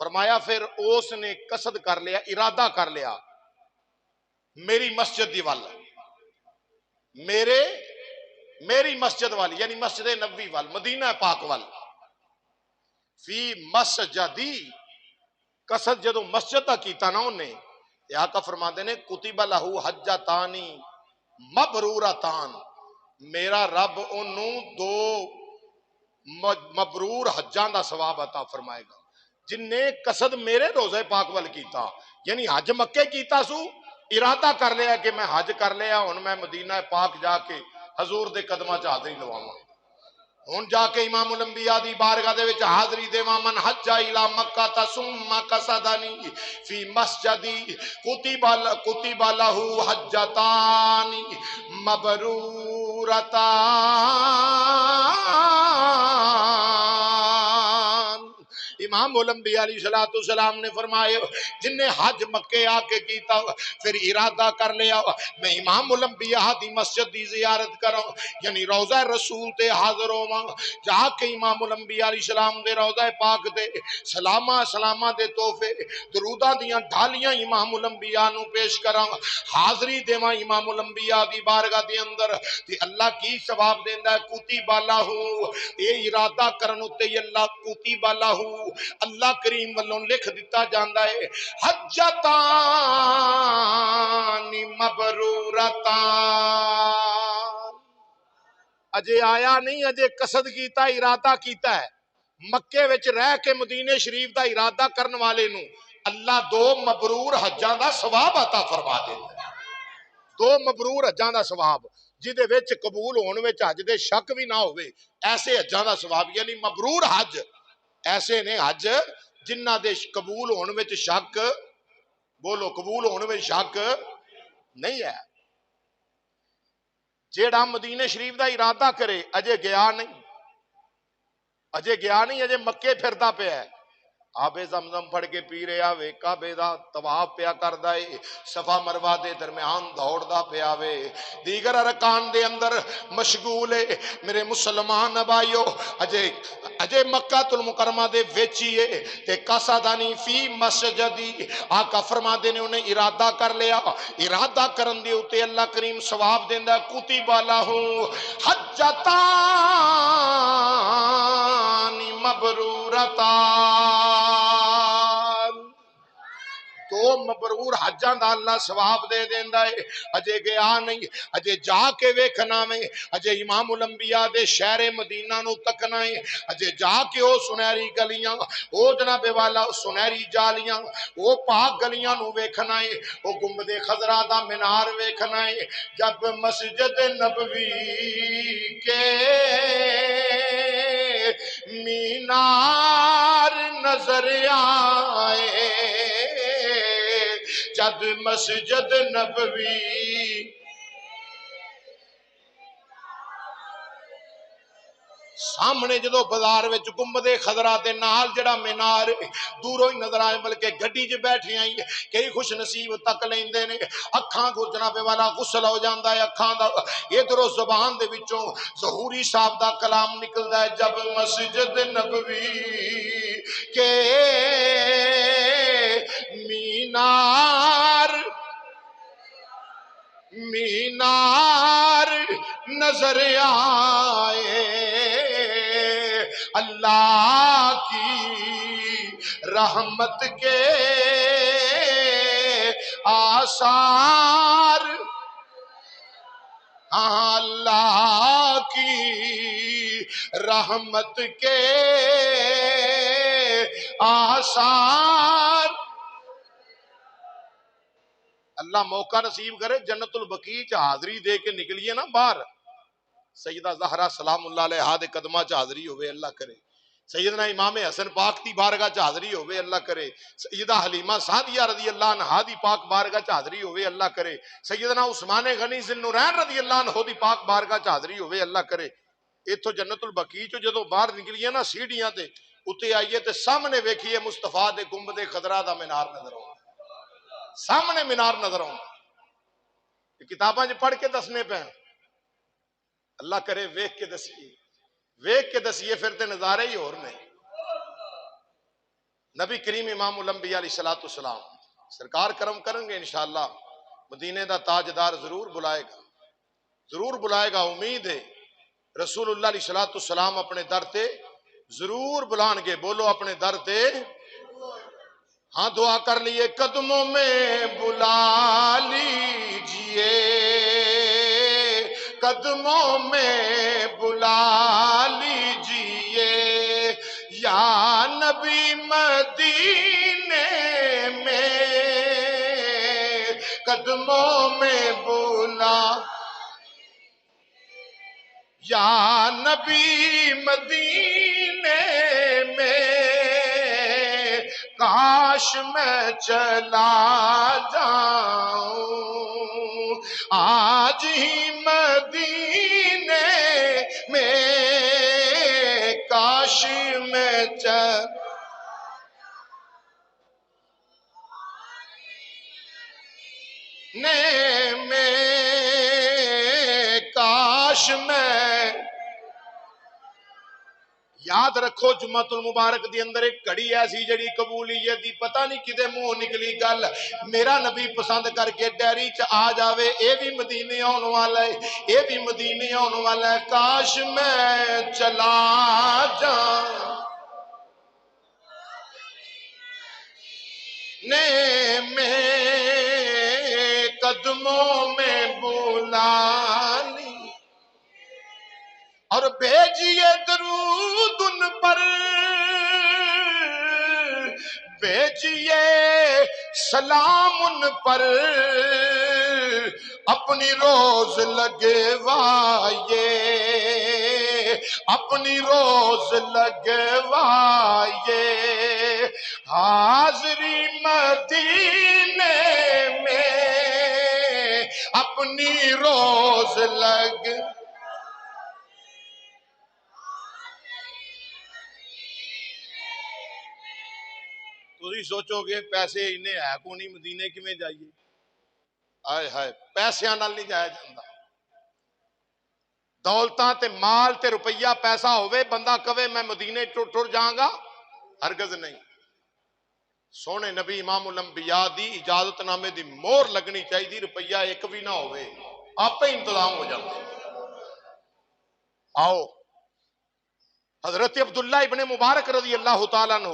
فرمایا پھر اس نے قصد کر لیا، ارادہ کر لیا میری مسجد دی وال، میری مسجد والی یعنی مسجد نبوی وال، مدینہ پاک وال، فی مسجدی، قصد جدو مسجد کا کیتا نا انہیں، آقا فرماتے نے کتب لہو حجتانی مبرورتان، میرا رب انہوں دو مبرور حجان دا ثواب عطا فرمائے گا، جن نے قصد میرے روزہ پاک وال کیتا، یعنی حج مکے کیتا سو، ارادہ کر لیا کہ میں حج کر لیا، ہن میں مدینہ پاک جا کے حضور دے قدمہ چاہدری لواواں، ہن جا کے امام الانبیاء دی بارگاہ دے وچ حاضری دیواں، من حج الی مکہ ثم قصدنی فی مسجدی کتب لہ حجتان مبرورتان۔ امام الانبیاء علیہ السلام نے فرمایا جن نے حج مکے آ کے کیتا پھر ارادہ کر لیا میں امام الانبیاء دی مسجد دی زیارت کروں، یعنی روضہ رسول تے حاضر ہوواں، جا کے امام الانبیاء علیہ السلام دے روضہ پاک دے سلامہ دے تحفے دروداں دیاں ڈھالیاں امام الانبیاء نو پیش کراں، حاضری دیواں امام الانبیاء دی بارگاہ دے اندر، تے اللہ کی ثواب دیندا ہے کتب لہ، اے ارادہ کرن تے اللہ کتب لہ، اللہ کریم والوں لکھ دیتا جاندا ہے حجتان مبرورتان، اجے آیا نہیں، اجے قصد کیتا، ارادہ کیتا ہے، مکے وچ رہ کے مدینے شریف دا ارادہ کرن والے نو اللہ دو مبرور حجاں دا ثواب عطا فرما دیتا ہے، دو مبرور حجاں دا ثواب جدے وچ قبول ہون وچ حج دے شک بھی نہ ہوئے، ایسے حجاں دا ثواب، یعنی مبرور حج ایسے نے حج جنہ دے قبول ہونے میں شک، بولو قبول ہونے میں شک نہیں ہے۔ جیڑا مدینے شریف دا ارادہ کرے اجے گیا نہیں، اجے مکے پھردا پیا ہے، آب زمزم پڑھ کے پی رہا وے، کعبے دا طواف پیا کردا اے، صفا مروہ دے درمیان دوڑدا پیا وے، دیگر ارکان دے اندر مشغول ہے، میرے مسلمان بھائیو، اجے مکہ المکرمہ دے ویچیے تے قصدنی فی مسجدی، آقا فرما دے نے انہیں ارادہ کر لیا، ارادہ کرن دے اتے اللہ کریم ثواب دیندا کتب لہ حجتان مبرورتان، تو مبرور حجاں دا اللہ ثواب دے دیندا ہے، اجے گیا نہیں، اجے جا کے ویکھنا میں، اجے امام الانبیاء دے شہر مدینہ نو تکنا ہے، اجے جا کے او سنہری گلیاں، او جناب والا سنہری جالیاں، او پاک گلیاں نو ویکھنا ہے، او گنبد خضرا دا مینار ویکھنا ہے، جب مسجد نبوی کے مینار نظر آئے، جب مسجد نبوی سامنے جدو بازار وچ گنبد خضرا دے نال جڑا مینار دوروں ہی نظر آئے، بلکہ گڈی چ بیٹھے آئی کئی خوش نصیب تک لیندے نے، اکھاں کو جناب والا غسل ہو جاندا ہے، اکھاں دا ادھروں زبان دے وچوں ظہوری صاحب دا کلام نکلدا ہے، جب مسجد نبوی کے مینار نظر آئے، اللہ کی رحمت کے آثار، اللہ کی رحمت کے آثار، اللہ موقع نصیب کرے جنت البقیع چ حاضری دے کے نکلیے نا باہر، سیدہ زہرا سلام اللہ علیہا دے قدمہ چ حاضری ہوئے اللہ کرے، سیدنا امام حسن پاک دی بارگاہ چ حاضری ہوئے اللہ کرے، سیدہ حلیمہ سعدیہ رضی اللہ عنہا دی پاک بارگاہ چ حاضری ہوئے اللہ کرے، سیدنا عثمان غنی ذی النورین رضی اللہ عنہ دی پاک بارگاہ چ حاضری ہوئے اللہ کرے۔ ایتھوں جنت البقیع چ جدوں باہر نکلیے نا سیڑھیاں تے اتے آئیے تے سامنے ویکھیے مصطفیٰ دے گنبد خضرا دا مینار نظر آؤں، سامنے مینار نظر آؤں، کتاباں جو پڑھ کے دسنے پہ اللہ کرے ویکھ کے دسیے پھر تے نظارے ہی اور نے۔ نبی کریم امام الانبیاء علیہ الصلوۃ والسلام سرکار کرم کریں گے انشاءاللہ مدینے دا تاجدار ضرور بلائے گا، ضرور بلائے گا، امید ہے رسول اللہ علیہ الصلوۃ والسلام اپنے در تے ضرور بلان گے، بولو اپنے در تے، ہاں دعا کر لیے قدموں میں بلا لیجئے، قدموں میں بلا لیجئے یا نبی مدینے میں، قدموں میں بلا یا نبی مدینے میں، کاش میں چلا جاؤں آج ہی مدینے میں، کاش میں کاش میں، یاد رکھو جمعۃ المبارک دی اندر ایک گھڑی ایسی جڑی قبولیت دی پتہ نہیں کدے منہ نکلی گل، میرا نبی پسند کر کے ڈیری چ آ جاوے، اے بھی مدینے آن والا ہے، اے بھی مدینے آن والا ہے، کاش میں چلا جاؤں میں، قدموں میں بلانی، اور بھیجیے درود ان پر، بھیجیے سلام ان پر، اپنی روز لگوائیے، اپنی روز لگوائیے، حاضری مدینے میں اپنی روز لگ، تسی سوچو گے پیسے انہیں ہے کو نہیں مدینے کیویں جائیے، آئے ہائے پیسیاں نال نہیں جایا جاندہ، دولتاں تے مال تے روپیہ پیسہ ہوئے بندہ کہے میں مدینے ٹر جاؤں گا، ہرگز نہیں، سونے نبی امام الانبیاء دی اجازت نامے دی مور لگنی چاہیے، روپیہ ایک بھی نہ ہوئے، آپ ہی انتظام ہو جاتے۔ آؤ حضرت عبداللہ ابن مبارک رضی اللہ تعالیٰ عنہ